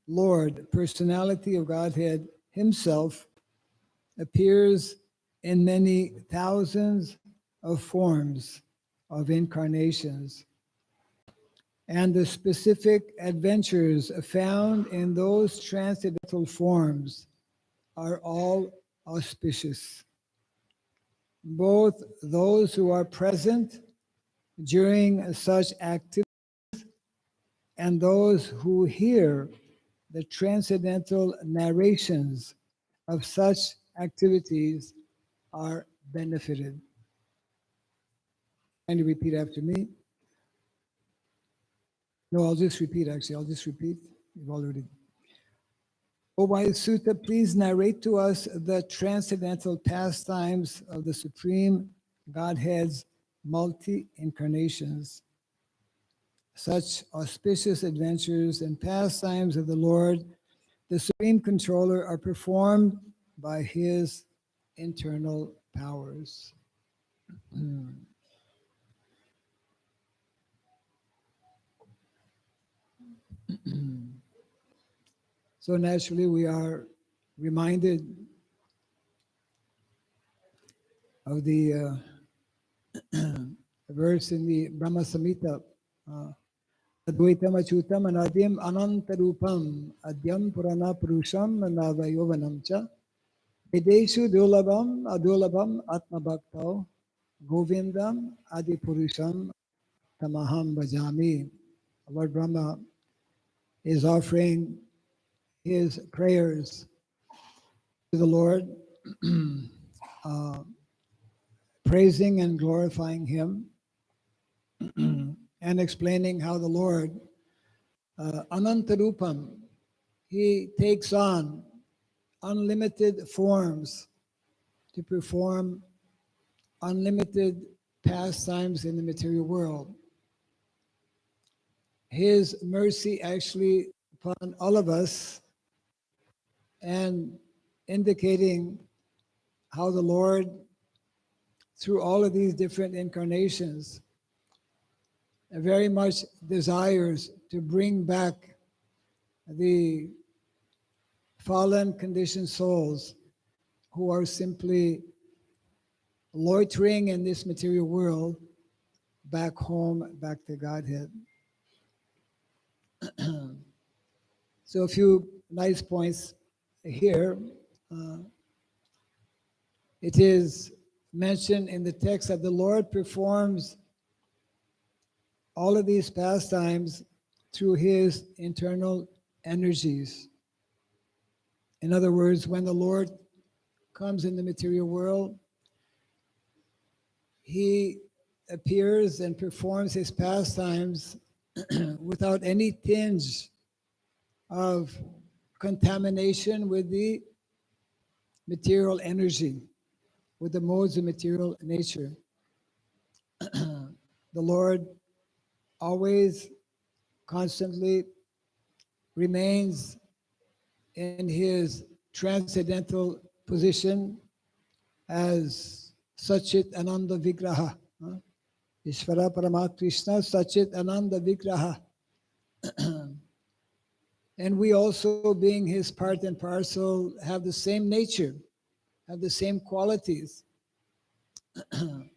Lord, personality of Godhead himself, appears in many thousands of forms of incarnations, and the specific adventures found in those transcendental forms are all auspicious. Both those who are present during such activities and those who hear the transcendental narrations of such activities are benefited. Can you repeat after me? No, I'll just repeat actually. I'll just repeat. You've already. O wise Sutta, please narrate to us the transcendental pastimes of the Supreme Godhead's multi-incarnations. Such auspicious adventures and pastimes of the Lord, the Supreme Controller, are performed by His internal powers. So naturally we are reminded of the verse in the Brahma Samhita, Advaitam Achutam Anadim Anantarupam Adyam Purana Purusham Navayovanam Cha Videshu Dulabam Adulabam Atma Bhaktao Govindam Adi Purusham Tamaham Bhajami. Lord Brahma is offering his prayers to the Lord, praising and glorifying him, and explaining how the Lord, Anantarupam, he takes on unlimited forms to perform unlimited pastimes in the material world. His mercy actually upon all of us, and indicating how the Lord, through all of these different incarnations, very much desires to bring back the fallen conditioned souls who are simply loitering in this material world back home, back to Godhead. So a few nice points here. It is mentioned in the text that the Lord performs all of these pastimes through his internal energies. In other words, when the Lord comes in the material world, he appears and performs his pastimes without any tinge of contamination with the material energy, with the modes of material nature. The Lord always, constantly remains in his transcendental position as Sachit Ananda Vigraha. Ishvara Paramat Krishna Sachit Ananda Vigraha. And we also, being his part and parcel, have the same nature, have the same qualities. And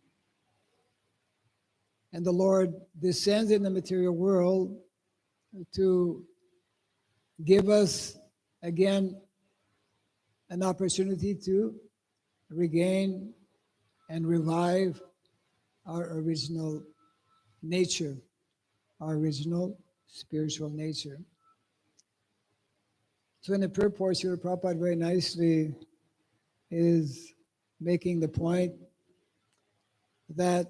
the Lord descends in the material world to give us, again, an opportunity to regain and revive our original nature, our original spiritual nature. So in the purport, Srila Prabhupada very nicely is making the point that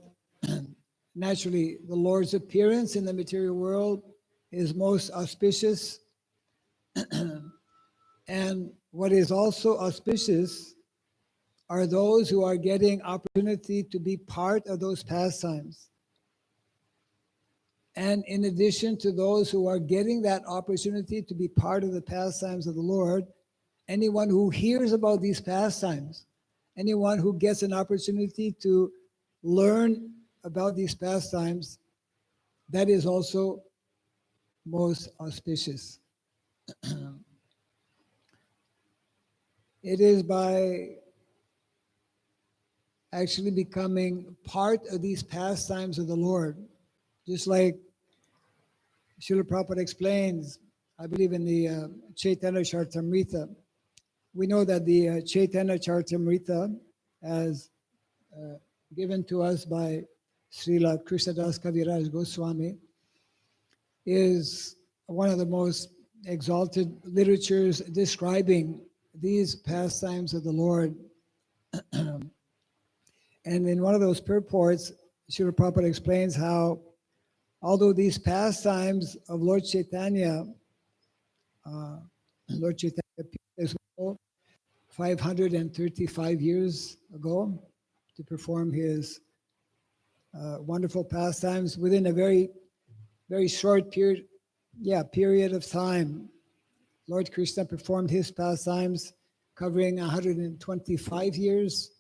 naturally the Lord's appearance in the material world is most auspicious. And what is also auspicious are those who are getting opportunity to be part of those pastimes. And in addition to those who are getting that opportunity to be part of the pastimes of the Lord, anyone who hears about these pastimes, anyone who gets an opportunity to learn about these pastimes, that is also most auspicious. It is by actually becoming part of these pastimes of the Lord. Just like Srila Prabhupada explains, I believe in the Chaitanya Charitamrita, we know that the Chaitanya Charitamrita, as given to us by Srila Krishnadas Kaviraj Goswami, is one of the most exalted literatures describing these pastimes of the Lord. And in one of those purports, Srila Prabhupada explains how, although these pastimes of Lord Chaitanya, Lord Chaitanya appeared as well 535 years ago to perform his wonderful pastimes within a very, very short period of time. Lord Krishna performed his pastimes covering 125 years.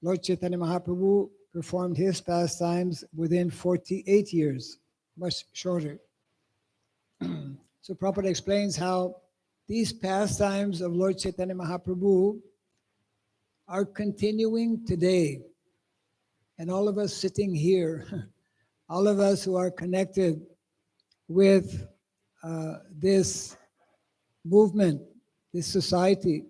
Lord Chaitanya Mahaprabhu performed his pastimes within 48 years, much shorter. So Prabhupada explains how these pastimes of Lord Chaitanya Mahaprabhu are continuing today. And all of us sitting here, all of us who are connected with this movement, this society,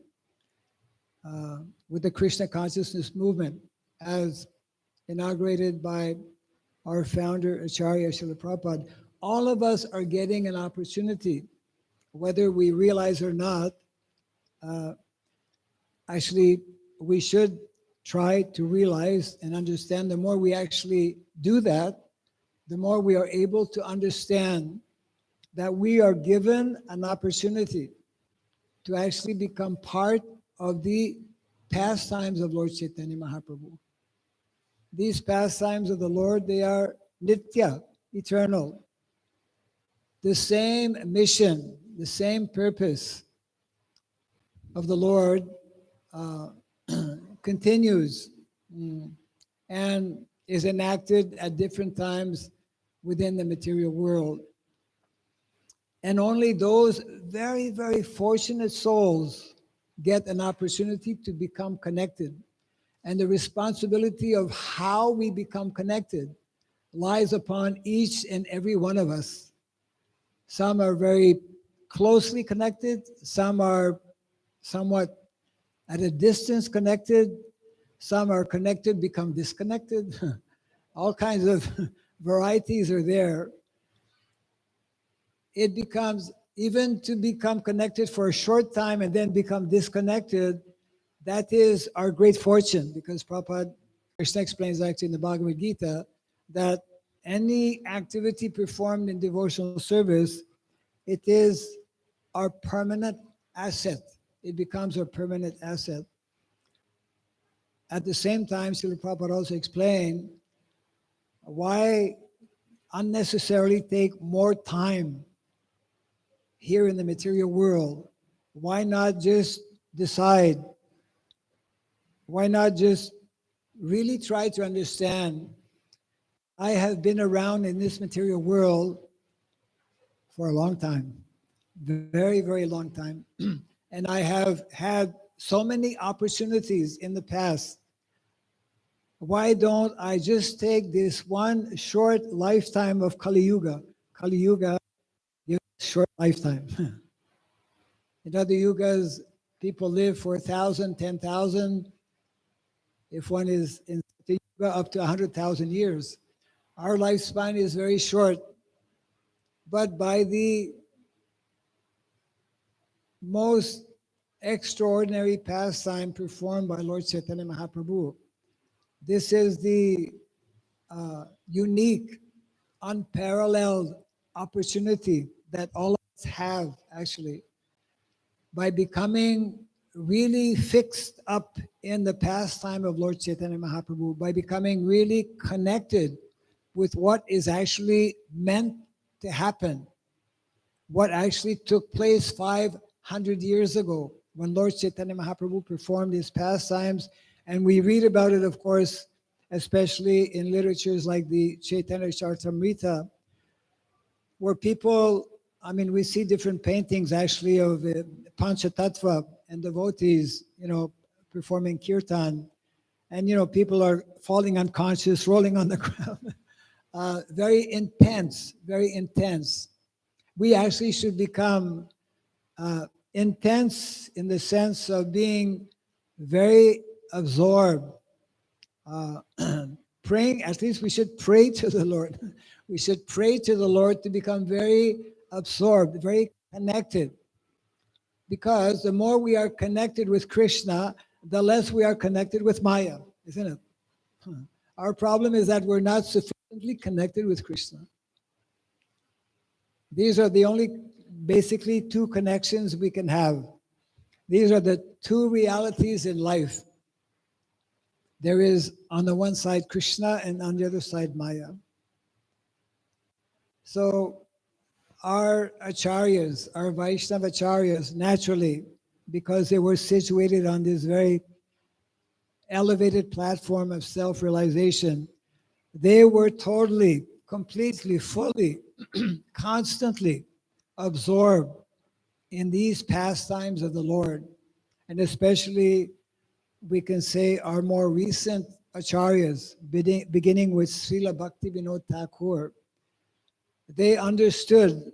with the Krishna consciousness movement, as inaugurated by our founder, Acharya Srila Prabhupada, all of us are getting an opportunity, whether we realize or not. Actually, we should try to realize and understand. The more we actually do that, the more we are able to understand that we are given an opportunity to actually become part of the pastimes of Lord Chaitanya Mahaprabhu. These pastimes of the Lord, they are nitya, eternal. The same mission, the same purpose of the Lord continues and is enacted at different times within the material world. And only those very, very fortunate souls get an opportunity to become connected. And the responsibility of how we become connected lies upon each and every one of us. Some are very closely connected, some are somewhat at a distance connected, some are connected, become disconnected. All kinds of varieties are there. It becomes, even to become connected for a short time and then become disconnected, that is our great fortune, because Prabhupada, Krishna explains actually in the Bhagavad Gita that any activity performed in devotional service, it is our permanent asset. It becomes our permanent asset. At the same time, Srila Prabhupada also explained why unnecessarily take more time here in the material world. Why not just decide? Why not just really try to understand? I have been around in this material world for a long time, very, very long time. And I have had so many opportunities in the past. Why don't I just take this one short lifetime of Kali Yuga? Kali Yuga gives a short lifetime. In other yugas, people live for 1,000, 10,000. If one is in the yuga, up to 100,000 years. Our lifespan is very short. But by the most extraordinary pastime performed by Lord Chaitanya Mahaprabhu, this is the unique, unparalleled opportunity that all of us have actually, by becoming really fixed up in the pastime of Lord Chaitanya Mahaprabhu, by becoming really connected with what is actually meant to happen, what actually took place 500 years ago when Lord Chaitanya Mahaprabhu performed his pastimes. And we read about it, of course, especially in literatures like the Chaitanya Charitamrita, where people, I mean, we see different paintings actually of Panchatattva and devotees, performing kirtan, and people are falling unconscious, rolling on the ground. Very intense, very intense. We actually should become intense in the sense of being very absorbed. Praying, at least we should pray to the Lord. We should pray to the Lord to become very absorbed, very connected. Because the more we are connected with Krishna, the less we are connected with Maya, isn't it? Our problem is that we're not sufficiently connected with Krishna. These are the only, basically, two connections we can have. These are the two realities in life. There is on the one side Krishna and on the other side Maya. So our acharyas, our Vaishnava acharyas, naturally, because they were situated on this very elevated platform of self-realization, they were totally, completely, fully, constantly absorbed in these pastimes of the Lord. And especially, we can say our more recent acharyas, beginning with Srila Bhakti Vinod Thakur, they understood,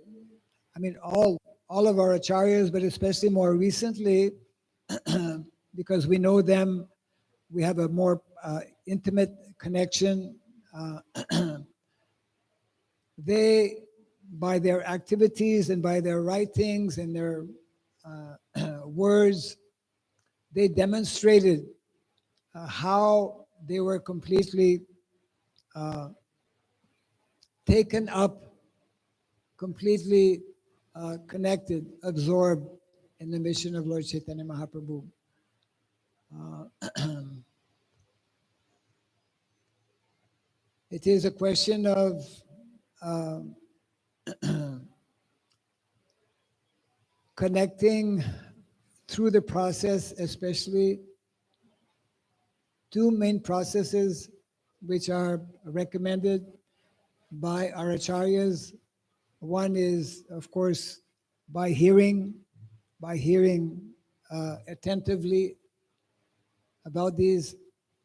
all of our acharyas, but especially more recently, because we know them, we have a more intimate connection. They, by their activities and by their writings and their words, they demonstrated how they were completely taken up, completely connected, absorbed in the mission of Lord Chaitanya Mahaprabhu. It is a question of connecting through the process, especially two main processes which are recommended by our acharyas. One is, of course, by hearing attentively about these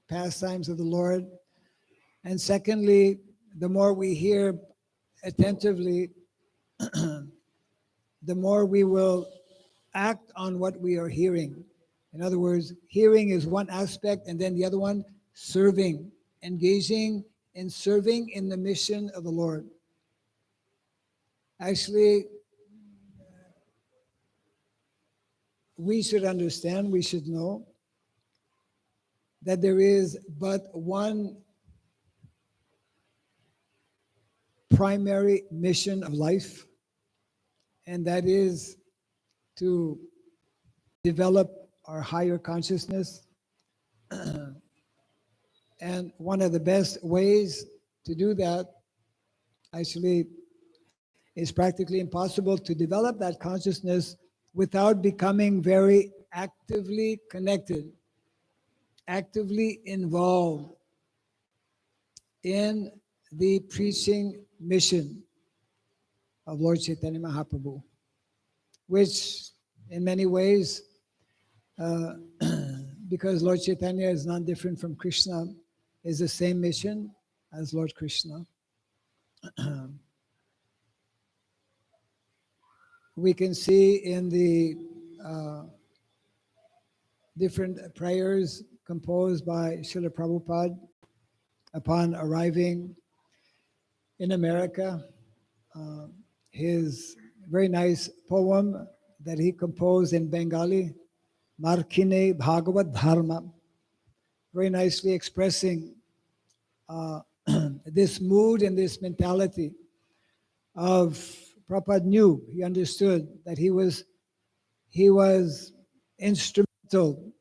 pastimes of the Lord. And secondly, the more we hear attentively, the more we will act on what we are hearing. In other words, hearing is one aspect, and then the other one, serving, engaging in serving in the mission of the Lord. Actually, we should understand, we should know that there is but one primary mission of life, and that is to develop our higher consciousness. And one of the best ways to do that, actually, is practically impossible to develop that consciousness without becoming very actively connected, actively involved in the preaching mission of Lord Chaitanya Mahaprabhu, which in many ways, because Lord Chaitanya is not different from Krishna, is the same mission as Lord Krishna. We can see in the different prayers composed by Srila Prabhupada upon arriving in America, his very nice poem that he composed in Bengali, Markine Bhagavad Dharma, very nicely expressing this mood and this mentality of Prabhupada knew, he understood that he was instrumental.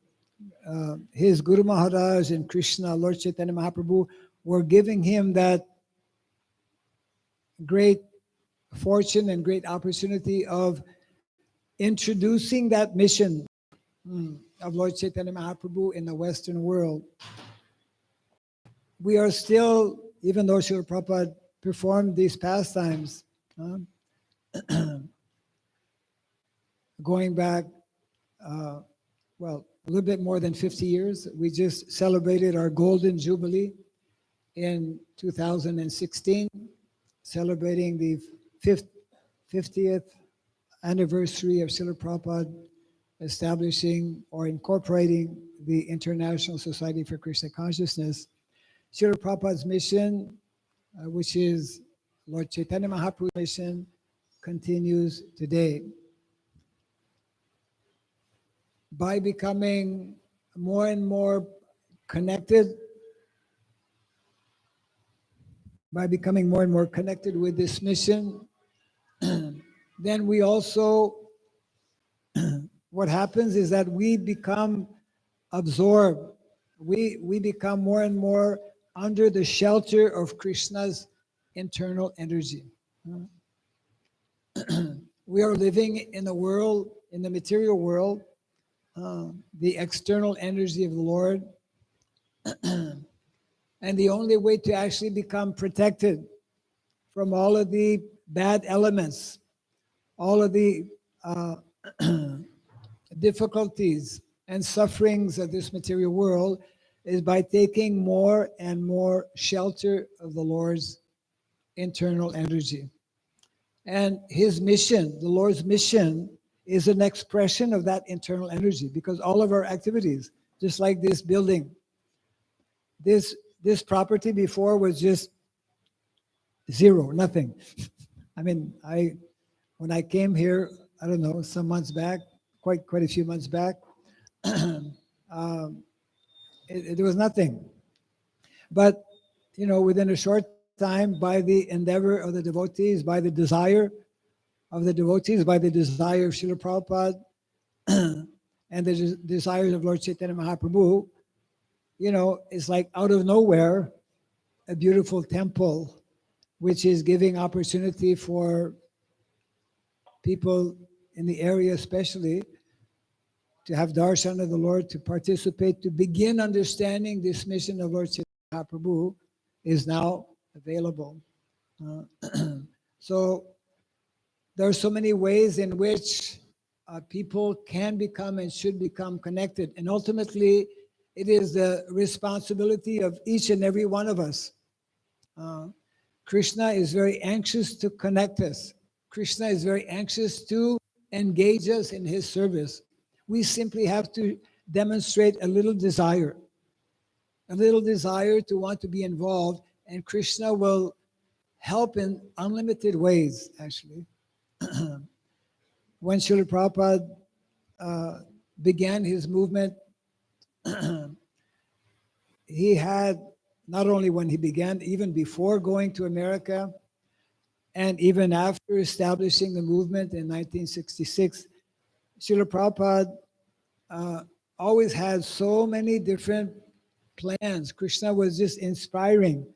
His Guru Maharaj and Krishna, Lord Chaitanya Mahaprabhu, were giving him that great fortune and great opportunity of introducing that mission of Lord Chaitanya Mahaprabhu in the Western world. We are still, even though Srila Prabhupada performed these pastimes, going back well, a little bit more than 50 years. We just celebrated our Golden Jubilee in 2016, celebrating the 50th anniversary of Srila Prabhupada establishing or incorporating the International Society for Krishna Consciousness. Srila Prabhupada's mission, which is Lord Chaitanya Mahaprabhu's mission, continues today. By becoming more and more connected, with this mission, then we also, what happens is that we become absorbed. We become more and more under the shelter of Krishna's internal energy. We are living in the world, in the material world, the external energy of the Lord. And the only way to actually become protected from all of the bad elements, all of the difficulties and sufferings of this material world is by taking more and more shelter of the Lord's internal energy. And his mission, the Lord's mission, is an expression of that internal energy, because all of our activities, just like this building, this property before was just zero, nothing. I mean, when I came here, I don't know, some months back, quite a few months back, there was nothing. But, within a short time, by the endeavor of the devotees, by the desire of the devotees, by the desire of Srila Prabhupada, and the desires of Lord Chaitanya Mahaprabhu, it's like out of nowhere, a beautiful temple, which is giving opportunity for people in the area especially to have darshan of the Lord, to participate, to begin understanding this mission of Lord Chaitanya Mahaprabhu is now available. So there are so many ways in which people can become and should become connected. And ultimately, it is the responsibility of each and every one of us. Krishna is very anxious to connect us. Krishna is very anxious to engage us in his service. We simply have to demonstrate a little desire to want to be involved, and Krishna will help in unlimited ways, actually. When Srila Prabhupada began his movement, he had, not only when he began, even before going to America, and even after establishing the movement in 1966, Srila Prabhupada always had so many different plans. Krishna was just inspiring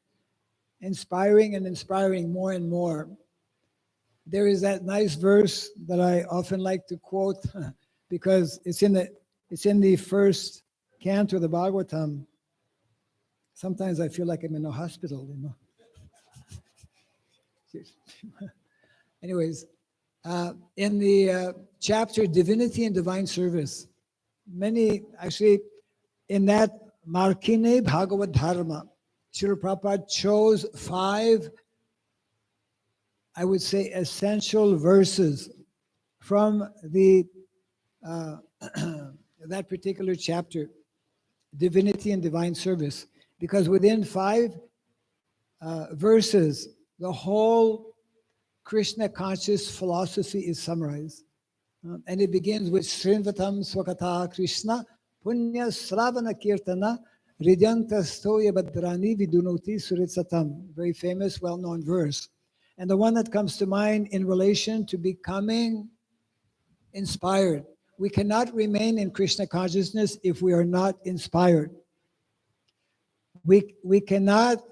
more and more. There is that nice verse that I often like to quote because it's in the first canto of the Bhagvatham. Sometimes I feel like I'm in a hospital, Anyways, in the chapter Divinity and Divine Service, actually in that Markine Bhagavad Dharma, Srila Prabhupada chose 5, I would say, essential verses from the that particular chapter, Divinity and Divine Service, because within 5 verses, the whole Krishna conscious philosophy is summarized. And it begins with Srinvatam Swakata Krishna Punya Sravana Kirtana Ridyanta Stoya Badrani Vidunoti Suritsatam. Very famous, well-known verse. And the one that comes to mind in relation to becoming inspired. We cannot remain in Krishna consciousness if we are not inspired. We cannot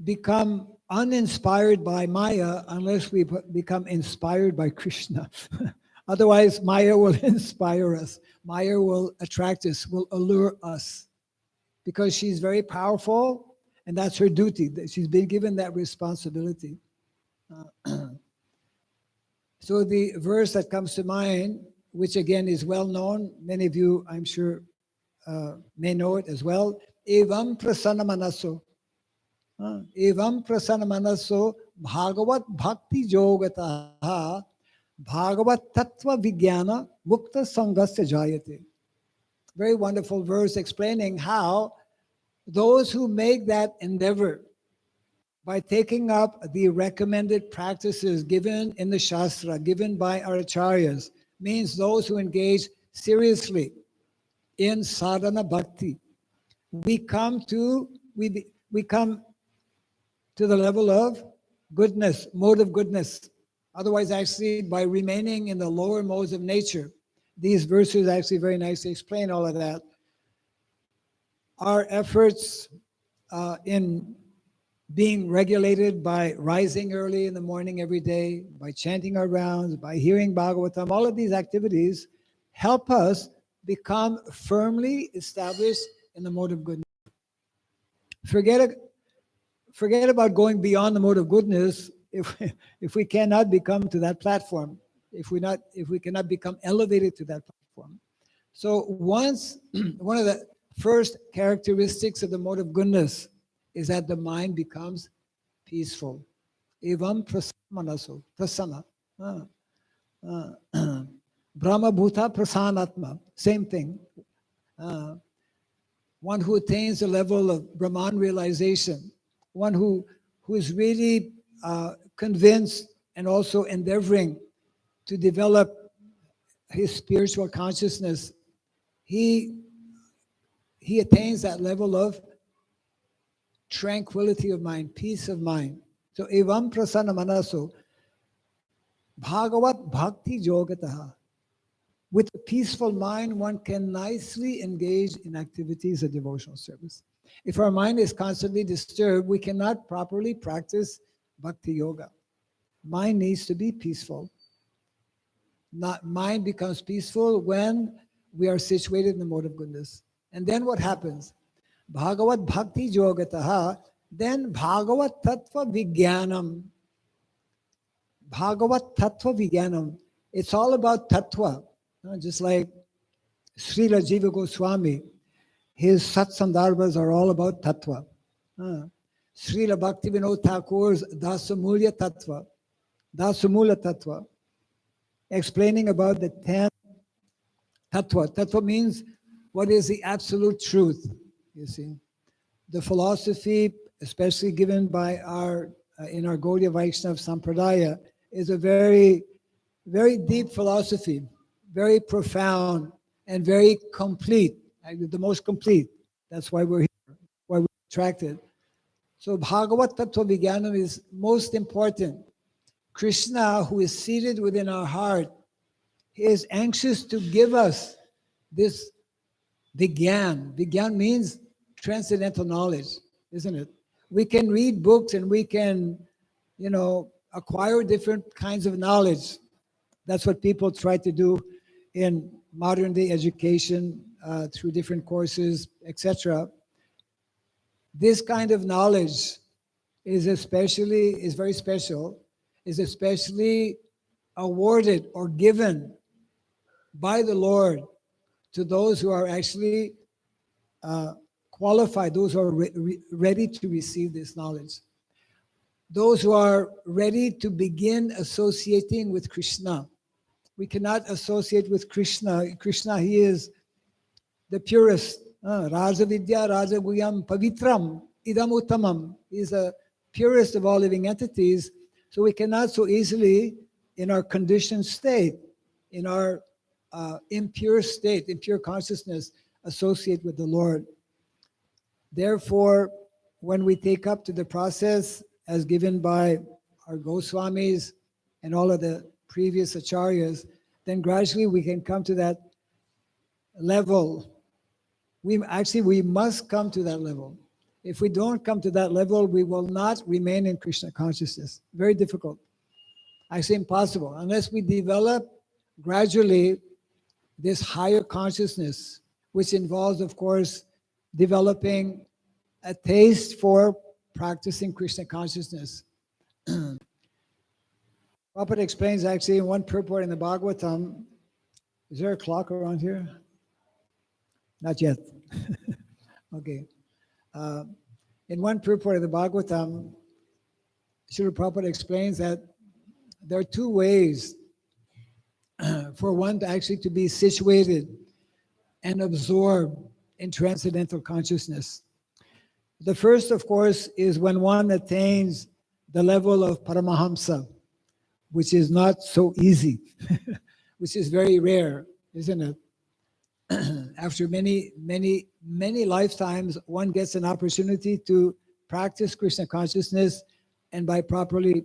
become uninspired by Maya unless we become inspired by Krishna. Otherwise, Maya will inspire us. Maya will attract us, will allure us, because she's very powerful, and that's her duty. She's been given that responsibility. So the verse that comes to mind which again is well known. Many of you, I'm sure, may know it as well. Evam prasanna manaso. Evam prasanna manaso bhagavat bhakti yogataha bhagavat tattva vijnana mukta sangasya jayate. Very wonderful verse explaining how those who make that endeavor by taking up the recommended practices given in the Shastra, given by our acharyas, means those who engage seriously in sadhana bhakti. We come to the level of goodness, mode of goodness. Otherwise, actually, by remaining in the lower modes of nature, these verses actually very nicely explain all of that. Our efforts in being regulated by rising early in the morning every day, by chanting our rounds, by hearing Bhagavatam, all of these activities help us become firmly established in the mode of goodness. Forget about going beyond the mode of goodness if we cannot become to that platform, if we cannot become elevated to that platform. So one of the first characteristics of the mode of goodness is that the mind becomes peaceful. Evam prasamanaso, prasana. Brahma bhuta prasanatma, same thing. One who attains the level of Brahman realization, one who is really convinced and also endeavoring to develop his spiritual consciousness, he attains that level of tranquility of mind, peace of mind. So, evam prasanna manaso, bhagavat bhakti yogataha. With a peaceful mind, one can nicely engage in activities of devotional service. If our mind is constantly disturbed, we cannot properly practice bhakti yoga. Mind needs to be peaceful. Mind becomes peaceful when we are situated in the mode of goodness. And then what happens? Bhagavat bhakti yogataha, then Bhagavat tattva vijnanam. Bhagavat tattva vijnanam. It's all about tattva. Just like Srila Jiva Goswami, his satsandarbhas are all about tattva. Srila Bhaktivinoda Thakur's Dasamulya Tattva, Dasamula Tattva, explaining about the 10 tattva. Tattva means what is the absolute truth, you see. The philosophy, especially given by in our Gaudiya Vaishnava Sampradaya, is a very, very deep philosophy, very profound and very complete, the most complete. That's why we're here, why we're attracted. So Bhagavat Tattva Vijnanam is most important. Krishna, who is seated within our heart, he is anxious to give us this Vijnan. Vijnan means transcendental knowledge, isn't it? We can read books and we can, acquire different kinds of knowledge. That's what people try to do in modern day education through different courses, etc. This kind of knowledge is very special, is especially awarded or given by the Lord to those who are actually qualified, those who are ready to receive this knowledge. Those who are ready to begin associating with Krishna. We cannot associate with Krishna. Krishna, he is the purest. Raja Vidya, Raja Guyam, Pavitram, Idam Uttamam. He is the purest of all living entities. So we cannot so easily, in our conditioned state, in our impure state, impure consciousness, associate with the Lord. Therefore, when we take up to the process as given by our Goswamis and all of the previous acharyas, then gradually we can come to that level. We must come to that level. If we don't come to that level, we will not remain in Krishna consciousness. Very difficult. Actually impossible. Unless we develop gradually this higher consciousness, which involves, of course, developing a taste for practicing Krishna consciousness. Prabhupada explains actually in one purport in the Bhagvatam, Is there a clock around here? Not yet. Okay. In one purport of the Bhagvatham, Srila Prabhupada explains that there are two ways for one to actually to be situated and absorbed in transcendental consciousness. The first, of course, is when one attains the level of Paramahamsa, which is not so easy, which is very rare, isn't it? After many lifetimes, one gets an opportunity to practice Krishna consciousness, and by properly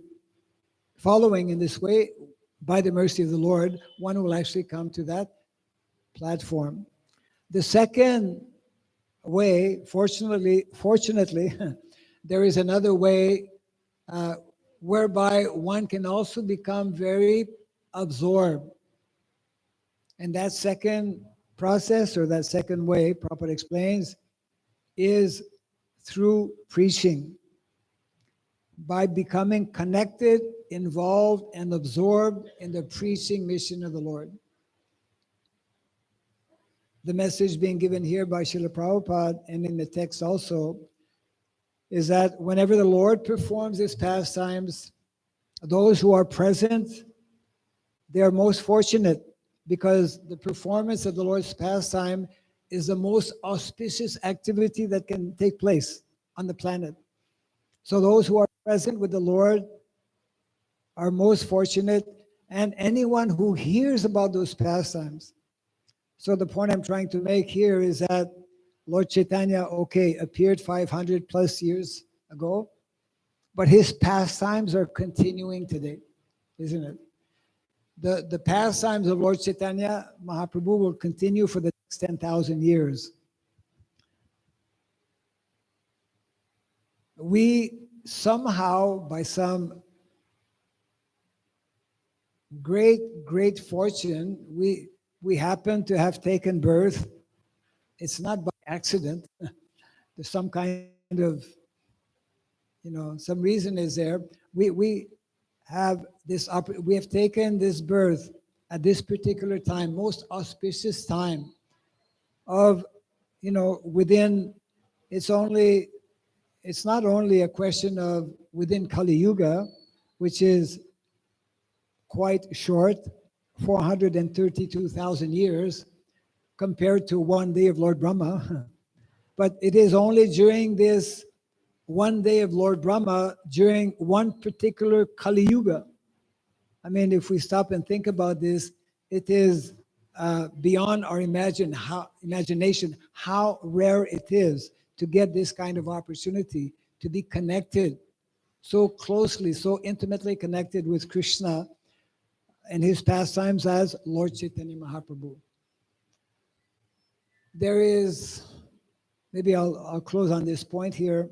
following in this way, by the mercy of the Lord, one will actually come to that platform. The second way, fortunately, there is another way whereby one can also become very absorbed. And that second process, or that second way, Prabhupada explains, is through preaching. By becoming connected, involved, and absorbed in the preaching mission of the Lord. The message being given here by Srila Prabhupada and in the text also is that whenever the Lord performs his pastimes, those who are present, they are most fortunate, because the performance of the Lord's pastime is the most auspicious activity that can take place on the planet. So those who are present with the Lord are most fortunate, and anyone who hears about those pastimes. So the point I'm trying to make here is that Lord Chaitanya, appeared 500 plus years ago, but his pastimes are continuing today, isn't it? The pastimes of Lord Chaitanya Mahaprabhu will continue for the next 10,000 years. We somehow, by some great fortune, we happen to have taken birth. It's not by accident. There's some kind of, some reason is there. We have taken this birth at this particular time, most auspicious time of, within, it's not only a question of within Kali Yuga, which is quite short, 432,000 years compared to one day of Lord Brahma. But it is only during this one day of Lord Brahma, during one particular Kali Yuga. I mean, if we stop and think about this, it is beyond our imagination how rare it is to get this kind of opportunity to be connected so closely, so intimately connected with Krishna and his pastimes as Lord Chaitanya Mahaprabhu. There is, maybe I'll close on this point here.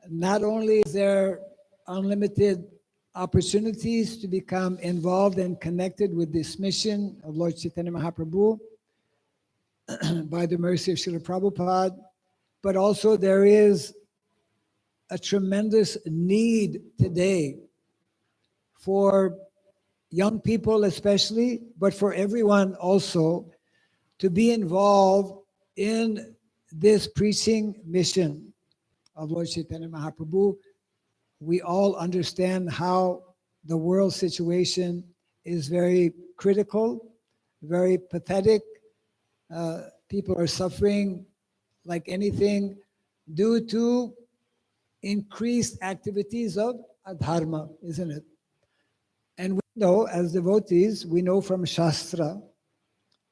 Not only is there unlimited opportunities to become involved and connected with this mission of Lord Chaitanya Mahaprabhu by the mercy of Srila Prabhupada, but also there is a tremendous need today for young people especially, but for everyone also, to be involved in this preaching mission of Lord Chaitanya Mahaprabhu. We all understand how the world situation is very critical, very pathetic. People are suffering like anything due to increased activities of adharma, isn't it? And we know, as devotees, we know from Shastra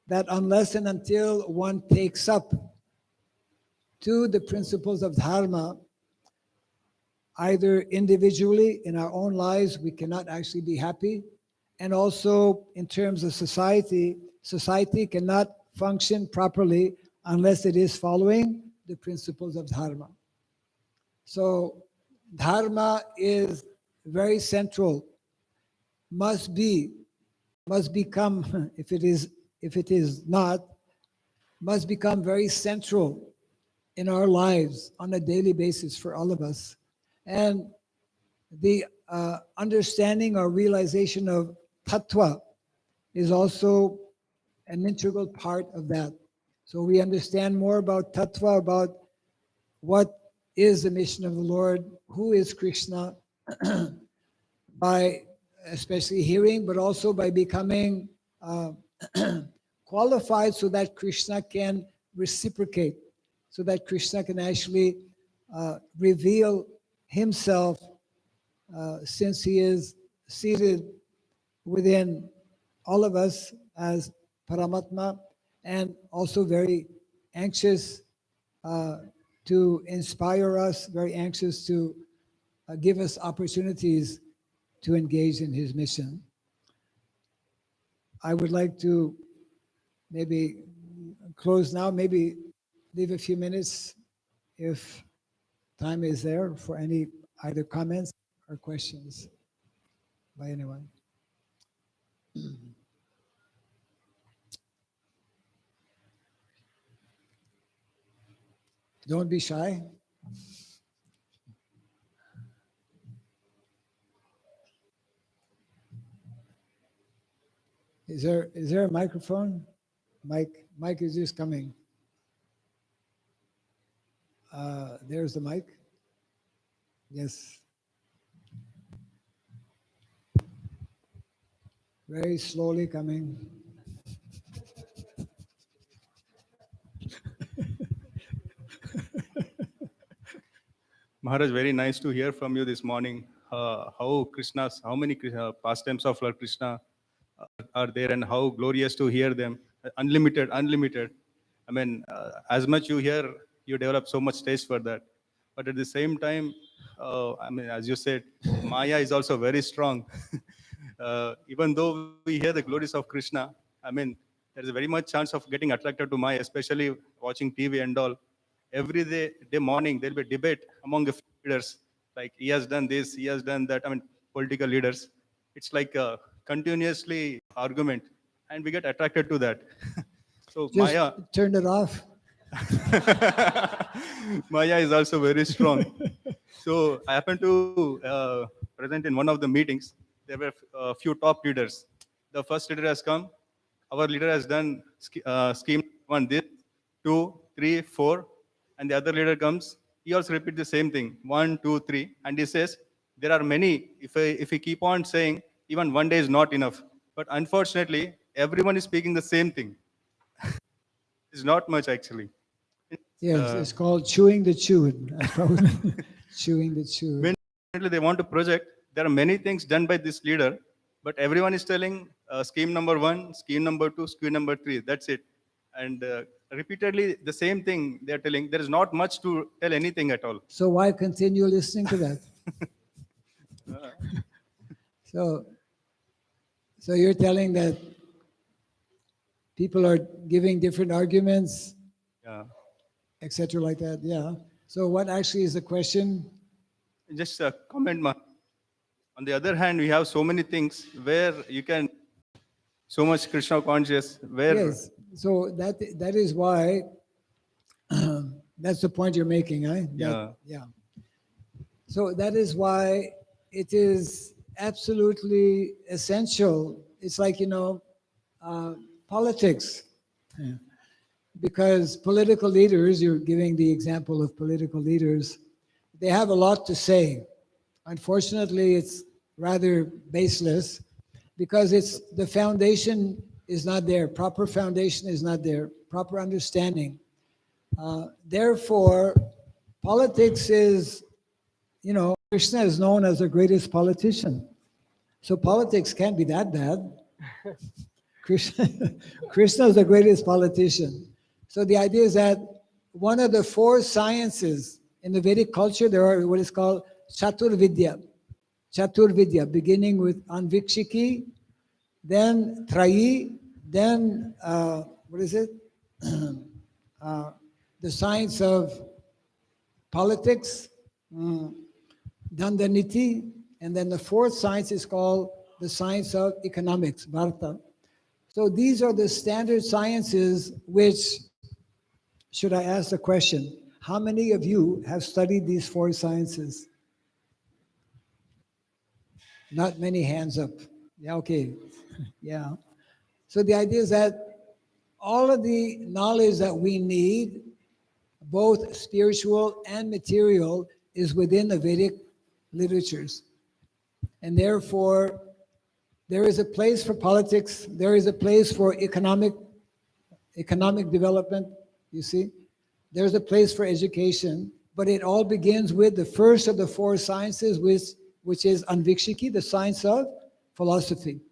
that unless and until one takes up to the principles of dharma, either individually in our own lives, we cannot actually be happy, and also in terms of society cannot function properly unless it is following the principles of dharma. So dharma is very central, must become, if it is not, must become very central in our lives on a daily basis for all of us. And the understanding or realization of tattva, is also an integral part of that. So we understand more about tattva, about what is the mission of the Lord, who is Krishna, by especially hearing, but also by becoming qualified so that Krishna can reciprocate, so that Krishna can actually reveal himself since he is seated within all of us as Paramatma, and also very anxious to inspire us, very anxious to give us opportunities to engage in his mission. I would like to maybe close now, maybe leave a few minutes if time is there for any either comments or questions by anyone. Don't be shy. Is there a microphone? Mike is just coming. There's the mic. Yes. Very slowly coming. Maharaj, very nice to hear from you this morning. How many pastimes of Lord Krishna are there, and how glorious to hear them. Unlimited, unlimited. I mean, as much you hear, you develop so much taste for that. But at the same time, I mean, as you said, Maya is also very strong. Even though we hear the glories of Krishna, I mean, there is very much chance of getting attracted to Maya, especially watching TV and all. Every day morning, there'll be debate among the leaders. Like, he has done this, he has done that. I mean, political leaders. It's like continuously argument, and we get attracted to that. So Just Maya, turn it off. Maya is also very strong. So I happened to present in one of the meetings. There were a few top leaders. The first leader has come. Our leader has done scheme one, this, 2, 3, 4, and the other leader comes. He also repeats the same thing, 1, 2, 3, and he says there are many. If we keep on saying, even one day is not enough. But unfortunately, everyone is speaking the same thing. It's not much actually. Yes, it's called chewing the chewed. Chewing the chewed. Definitely, they want to project. There are many things done by this leader, but everyone is telling scheme number 1, scheme number 2, scheme number 3. That's it. And repeatedly, the same thing they're telling. There is not much to tell anything at all. So why continue listening to that? So you're telling that people are giving different arguments, Yeah. etc., like that. Yeah. So what actually is the question? Just a comment. On the other hand, we have so many things where you can so much Krishna conscious. Where Yes. So that is why that's the point you're making, right? Yeah. Yeah. So that is why it is absolutely essential. It's like, politics. Yeah. Because political leaders, you're giving the example of political leaders, they have a lot to say. Unfortunately, it's rather baseless because the foundation is not there. Proper foundation is not there. Proper understanding. Therefore, politics is, Krishna is known as the greatest politician. So politics can't be that bad. Krishna is the greatest politician. So the idea is that one of the 4 sciences in the Vedic culture, there are what is called Chaturvidya. Chaturvidya, beginning with Anvikshiki, then Trayi, then, what is it? The science of politics, Dandaniti, and then the 4th science is called the science of economics, Bharata. So these are the standard sciences which, should I ask the question, how many of you have studied these 4 sciences? Not many hands up. Yeah, okay. Yeah. So the idea is that all of the knowledge that we need, both spiritual and material, is within the Vedic literatures. And therefore, there is a place for politics, there is a place for economic development, you see. There's a place for education, but it all begins with the first of the four sciences, which is Anvikshiki, the science of philosophy.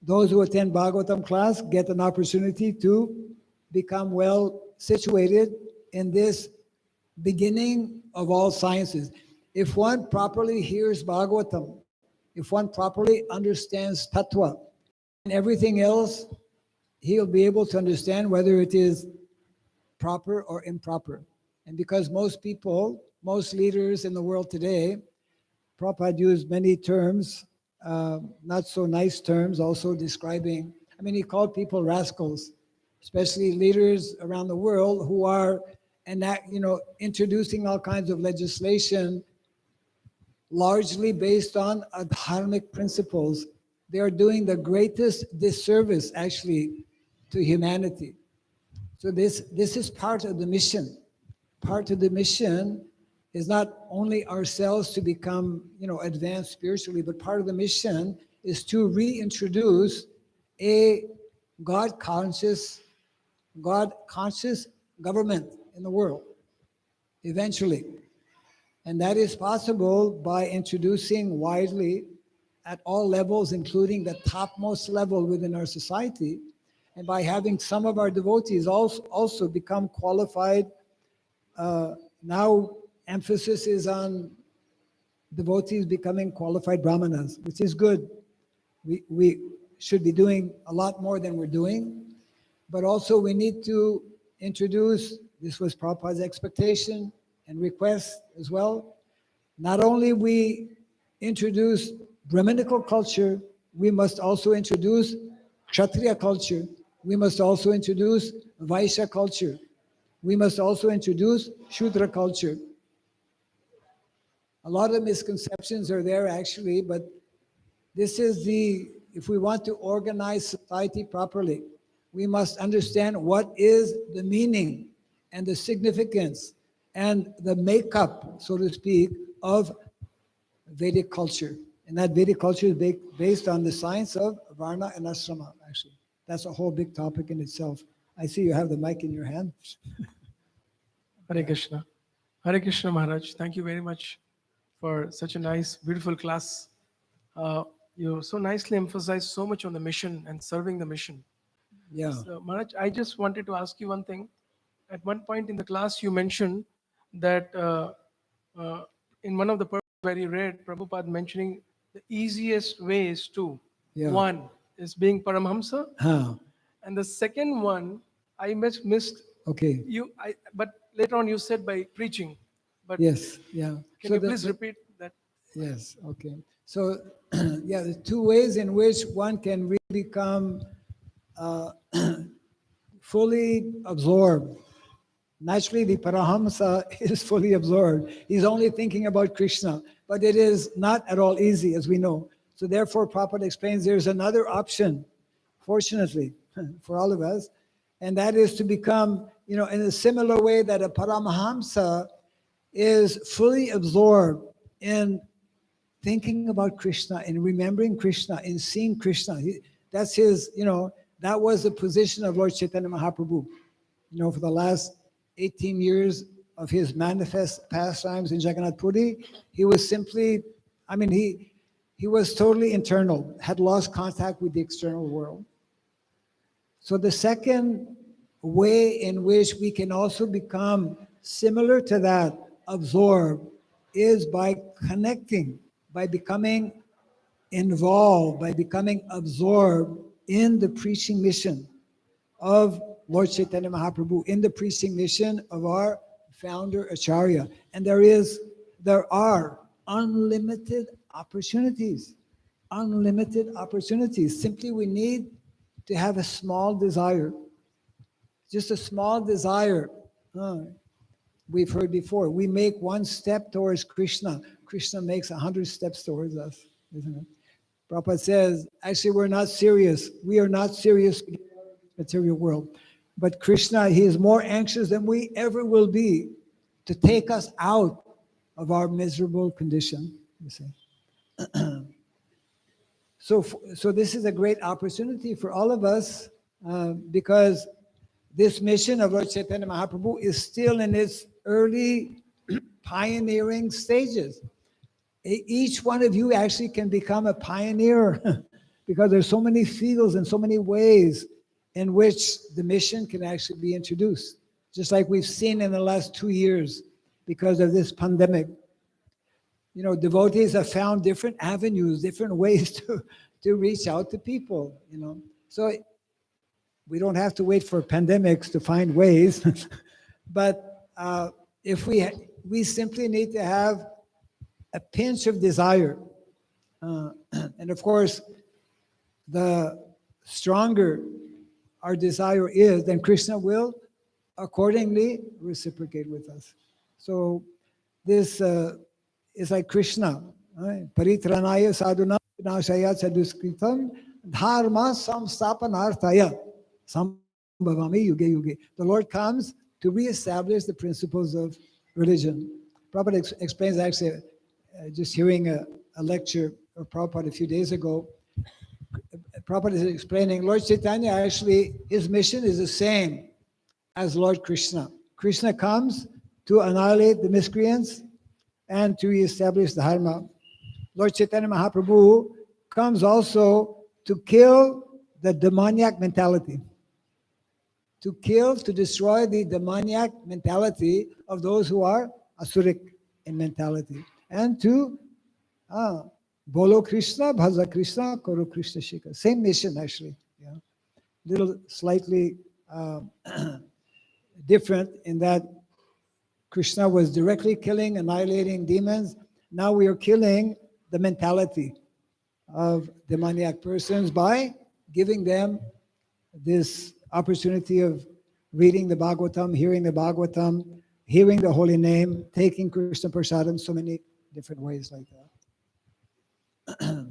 Those who attend Bhagavatam class get an opportunity to become well situated in this beginning of all sciences. If one properly hears Bhagavatam, if one properly understands tattva and everything else, he'll be able to understand whether it is proper or improper. And because most people, most leaders in the world today, Prabhupada used many terms, not so nice terms, also describing, he called people rascals, especially leaders around the world who are introducing all kinds of legislation largely based on dharmic principles. They are doing the greatest disservice, actually, to humanity. So this is part of the mission. Part of the mission is not only ourselves to become, advanced spiritually, but part of the mission is to reintroduce a God-conscious government in the world, eventually. And that is possible by introducing widely at all levels, including the topmost level within our society, and by having some of our devotees also become qualified. Now emphasis is on devotees becoming qualified brahmanas, which is good. We should be doing a lot more than we're doing, but also we need to introduce, this was Prabhupada's expectation and request as well, not only we introduce Brahminical culture, we must also introduce Kshatriya culture, we must also introduce Vaishya culture, we must also introduce Shudra culture. A lot of misconceptions are there actually, but this is if we want to organize society properly, we must understand what is the meaning and the significance and the makeup, so to speak, of Vedic culture. And that Vedic culture is based on the science of Varna and Ashrama, actually. That's a whole big topic in itself. I see you have the mic in your hand. Hare Krishna. Hare Krishna, Maharaj. Thank you very much for such a nice, beautiful class. You so nicely emphasized so much on the mission and serving the mission. Yeah. So, Maharaj, I just wanted to ask you one thing. At one point in the class, you mentioned that in one of the purposes where you read Prabhupada mentioning the easiest ways to. Yeah. One is being Paramhamsa, Huh. and the second one I missed. Okay. But later on you said by preaching. But Yes. Yeah. can you please repeat that? Yes. Okay. So, yeah, the two ways in which one can really become fully absorbed. Naturally, the Parahamsa is fully absorbed. He's only thinking about Krishna, but it is not at all easy, as we know. So therefore, Prabhupada explains there's another option, fortunately, for all of us, and that is to become, in a similar way that a Paramahamsa is fully absorbed in thinking about Krishna, in remembering Krishna, in seeing Krishna. That's his, that was the position of Lord Chaitanya Mahaprabhu. For the last 18 years of his manifest pastimes in Jagannath Puri, he was simply, he was totally internal, had lost contact with the external world. So the second way in which we can also become similar to that, absorbed, is by connecting, by becoming involved, by becoming absorbed in the preaching mission of Lord Chaitanya Mahaprabhu, in the preaching mission of our founder Acharya. And there are unlimited opportunities. Unlimited opportunities. Simply we need to have a small desire. Just a small desire. We've heard before, we make one step towards Krishna. Krishna makes 100 steps towards us, isn't it? Prabhupada says, actually, we're not serious. We are not serious in the material world. But Krishna, he is more anxious than we ever will be to take us out of our miserable condition, you see. So this is a great opportunity for all of us because this mission of Lord Chaitanya Mahaprabhu is still in its early pioneering stages. Each one of you actually can become a pioneer because there's so many fields and so many ways in which the mission can actually be introduced. Just like we've seen in the last 2 years because of this pandemic. You know, devotees have found different avenues, different ways to reach out to people, you know. So we don't have to wait for pandemics to find ways, but if we simply need to have a pinch of desire. And of course, the stronger our desire is, then Krishna will accordingly reciprocate with us. So this is like Krishna, right? Paritranaya sadhuna vinashaya saduskritam dharma samstapanarthaya sambhavami yuge yuge. The Lord comes to reestablish the principles of religion. Prabhupada explains, actually, just hearing a lecture of Prabhupada a few days ago, Prabhupada is explaining Lord Chaitanya, actually, his mission is the same as Lord Krishna. Krishna comes to annihilate the miscreants and to reestablish the dharma. Lord Chaitanya Mahaprabhu comes also to kill the demoniac mentality. To kill, to destroy the demoniac mentality of those who are asuric in mentality. And to Bolo Krishna, Bhaja Krishna, Koro Krishna Shikha. Same mission, actually. Yeah. Little slightly different in that Krishna was directly killing, annihilating demons. Now we are killing the mentality of demoniac persons by giving them this opportunity of reading the Bhagvatham, hearing the Bhagvatham, hearing the holy name, taking Krishna Prasadam, so many different ways like that.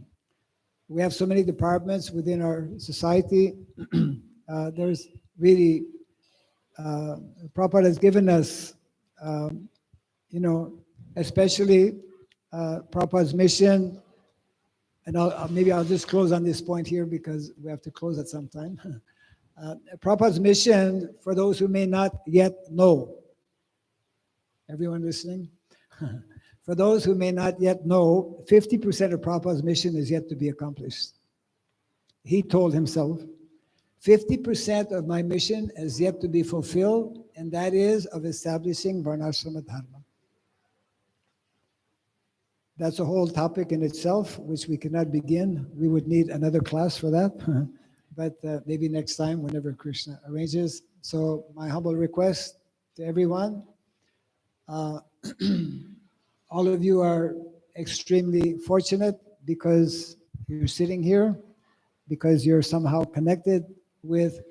We have so many departments within our society. There's really, Prabhupada has given us, you know, especially Prabhupada's mission, and maybe I'll just close on this point here because we have to close at some time. Prabhupada's mission, for those who may not yet know, everyone listening? For those who may not yet know, 50% of Prabhupada's mission is yet to be accomplished. He told himself, 50% of my mission is yet to be fulfilled, and that is of establishing Varnashrama Dharma. That's a whole topic in itself, which we cannot begin. We would need another class for that, but maybe next time, whenever Krishna arranges. So my humble request to everyone, all of you are extremely fortunate because you're sitting here, because you're somehow connected with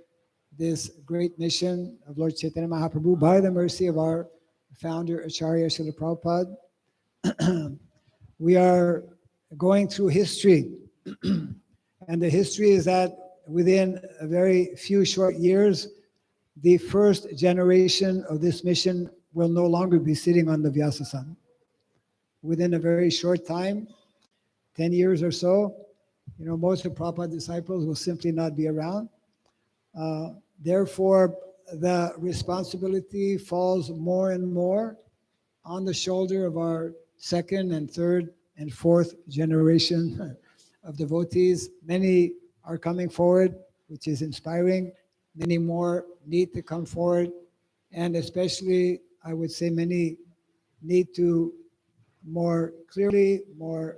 this great mission of Lord Chaitanya Mahaprabhu by the mercy of our founder, Acharya Srila Prabhupada. We are going through history, and the history is that within a very few short years, the first generation of this mission will no longer be sitting on the Vyasasana. Within a very short time, 10 years or so, you know, most of Prabhupada's disciples will simply not be around. Therefore, the responsibility falls more and more on the shoulder of our second and third and fourth generation of devotees. Many are coming forward, which is inspiring. Many more need to come forward. And especially, I would say many need to more clearly, more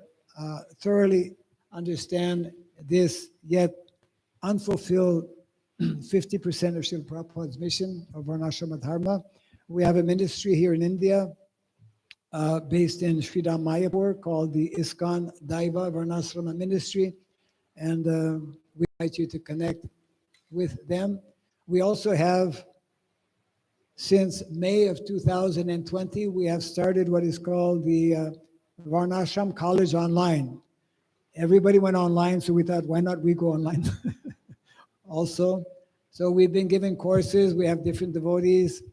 thoroughly understand this yet unfulfilled 50% of Srila Prabhupada's mission of Varnashrama Dharma. We have a ministry here in India based in Sridham Mayapur called the ISKCON Daiva Varnashrama Ministry, and we invite you to connect with them. We also have, since May of 2020, we have started what is called the Varnashram College Online. everybody went online, so we thought, why not we go online also? So we've been giving courses, we have different devotees.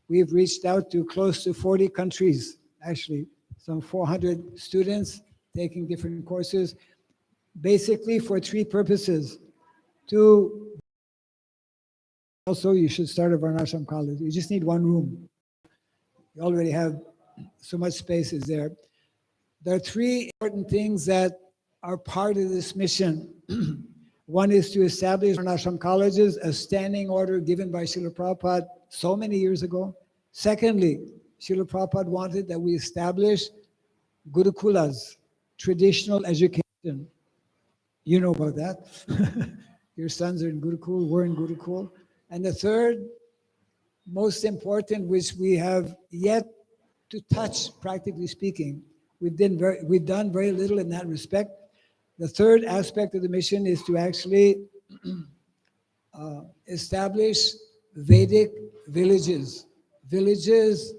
We've reached out to close to 40 countries, actually, some 400 students taking different courses, basically for three purposes. To also, you should start a Varnashram college. You just need one room. You already have so much space is there. There are three important things that are part of this mission. One is to establish Varnashram colleges, a standing order given by Srila Prabhupada so many years ago. Secondly, Srila Prabhupada wanted that we establish Gurukulas, traditional education. You know about that. Your sons are in Gurukul, we're in Gurukul. And the third, most important, which we have yet to touch, practically speaking, we've done very little in that respect. The third aspect of the mission is to actually establish Vedic villages, villages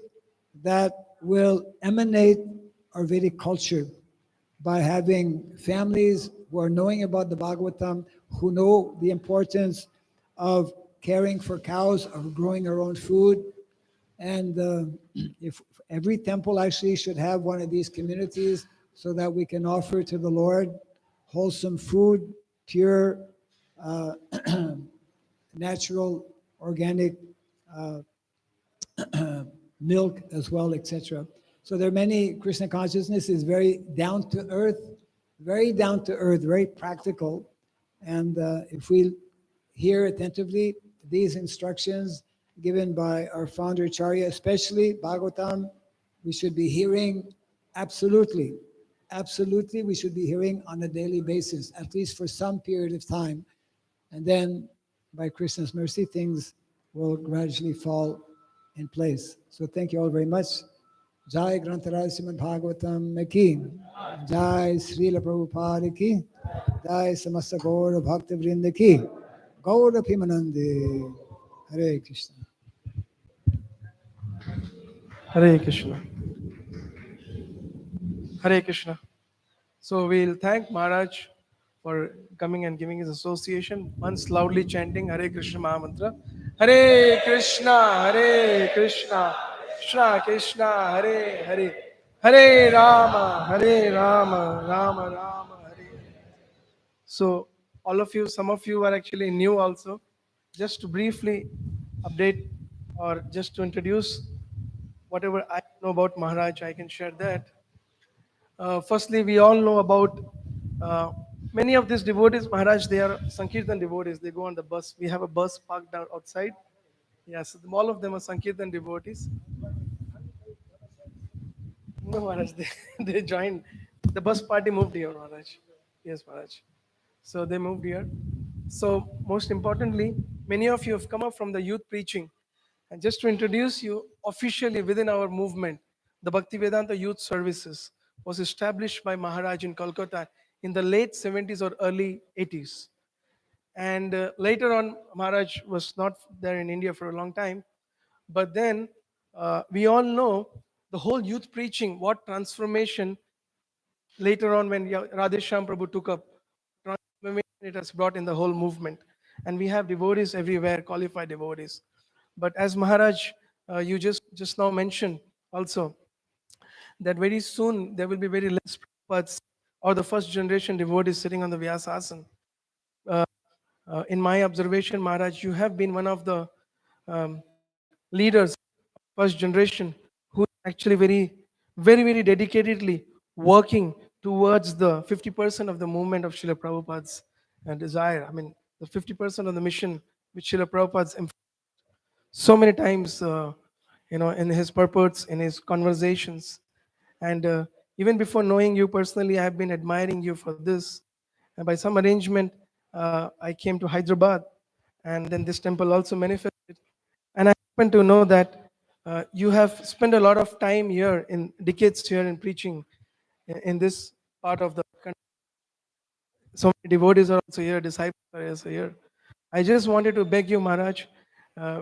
that will emanate our Vedic culture by having families who are knowing about the Bhagavatam, who know the importance of caring for cows, of growing our own food. And if every temple actually should have one of these communities so that we can offer to the Lord wholesome food, pure, natural, organic milk as well, etc. So there are many. Krishna consciousness is very down to earth, very practical. And if we hear attentively these instructions given by our founder Acharya, especially Bhagavatam, we should be hearing absolutely, we should be hearing on a daily basis, at least for some period of time. And then by Krishna's mercy, things will gradually fall in place. So thank you all very much. Jai Grantaraj Srimad Bhagavatam ki, Jai Srila Prabhupada ki, Jai Samasta Gaura Bhakta Vrinda ki, Gaura Pimanande. Hare Krishna. Hare Krishna. Hare Krishna. So we'll thank Maharaj for coming and giving his association. Once loudly chanting Hare Krishna Mahamantra. Hare Krishna, Hare Krishna, Krishna Krishna, Hare Hare, Hare Rama, Hare Rama, Rama Rama, Hare Hare. So all of you, some of you are actually new also. Just to briefly update or just to introduce whatever I know about Maharaj, I can share that. Firstly, we all know about many of these devotees, Maharaj, they are Sankirtan devotees. They go on the bus. We have a bus parked outside. Yes, all of them are Sankirtan devotees. No, Maharaj, they joined. The bus party moved here, Maharaj. Yes, Maharaj. So they moved here. So most importantly, many of you have come up from the youth preaching. And just to introduce you officially within our movement, the Bhaktivedanta Youth Services was established by Maharaj in Kolkata in the late 70s or early 80s. And later on, Maharaj was not there in India for a long time. But then we all know the whole youth preaching, what transformation later on when Radhesham Prabhu took up, transformation it has brought in the whole movement. And we have devotees everywhere, qualified devotees. But as Maharaj, you just now mentioned also, that very soon there will be very less Prabhupads or the first generation devotees sitting on the Vyasasana. In my observation, Maharaj, you have been one of the leaders, first generation, who is actually very dedicatedly working towards the 50% of the movement of Srila Prabhupada's desire. I mean, the 50% of the mission which Srila Prabhupada's so many times, in his purports, in his conversations. And even before knowing you personally, I have been admiring you for this. And by some arrangement, I came to Hyderabad, and then this temple also manifested. And I happen to know that you have spent a lot of time here, in decades here in preaching in this part of the country. So many devotees are also here, disciples are also here. I just wanted to beg you, Maharaj,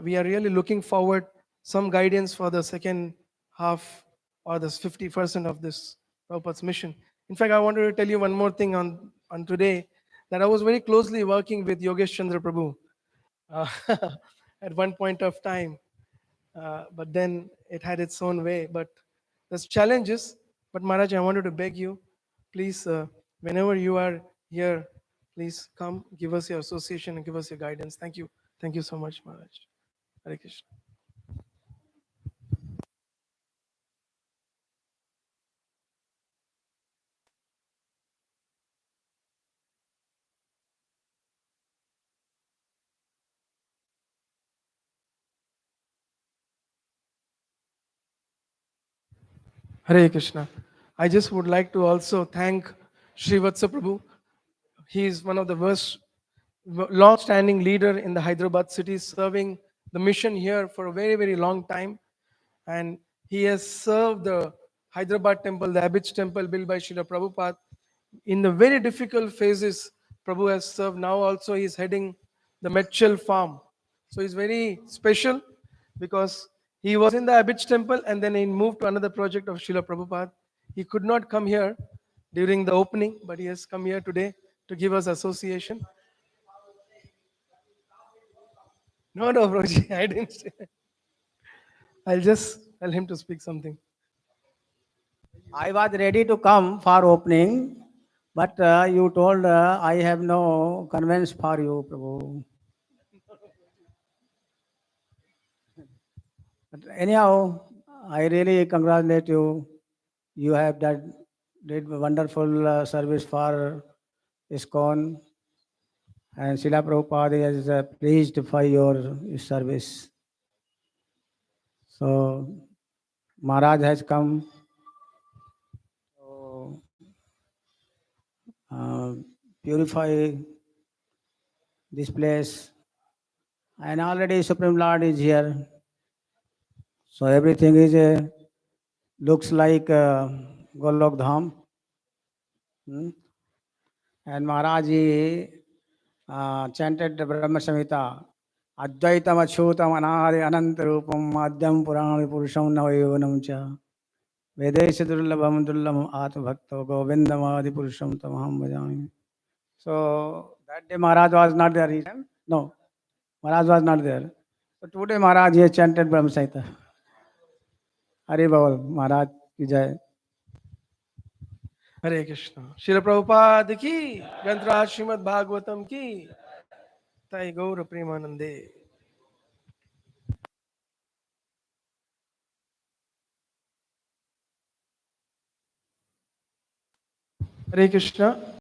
we are really looking forward some guidance for the second half or the 50% of this Prabhupada's mission. In fact, I wanted to tell you one more thing on today, that I was very closely working with Yogesh Chandra Prabhu uh, at one point of time. But then it had its own way. But there's challenges. But Maharaj, I wanted to beg you, please, whenever you are here, please come, give us your association and give us your guidance. Thank you. Thank you so much, Maharaj. Hare Krishna. Hare Krishna. I just would like to also thank Sri Vatsa Prabhu. He is one of the long-standing leader in the Hyderabad city, serving the mission here for a very, very long time. And he has served the Hyderabad temple, the Abbot's temple built by Srila Prabhupada. In the very difficult phases, Prabhu has served. Now also he is heading the Metchel farm. So he's very special because he was in the Abbot's temple and then he moved to another project of Srila Prabhupada. He could not come here during the opening, but he has come here today to give us association. No, Broji, I didn't say. I'll just tell him to speak something. I was ready to come for opening, but you told I have no conveyance for you, Prabhu. But anyhow, I really congratulate you. You have did wonderful service for ISKCON, and Srila Prabhupada is pleased for your service. So Maharaj has come to purify this place, and already Supreme Lord is here. So everything is looks like Golok Dham. And Maharaj chanted the Brahma Samhita. Advaitam Achyutam Anari Anantarupam Madhyam Purana Purusham Navayoganam Cha Vedesha Durlabham Durlabham Atmabhakta Govindam Adi Purusham Tamaham Bhajami. So that day Maharaj was not there. No, Maharaj was not there. So today Maharaj has chanted Brahma Samhita. Hari Bol, Maharaj ki jai. Hare Krishna. Srila Prabhupada ki, Grantraj Srimad Bhagvatam ki, Tai Gaura Premanande. Hare Krishna.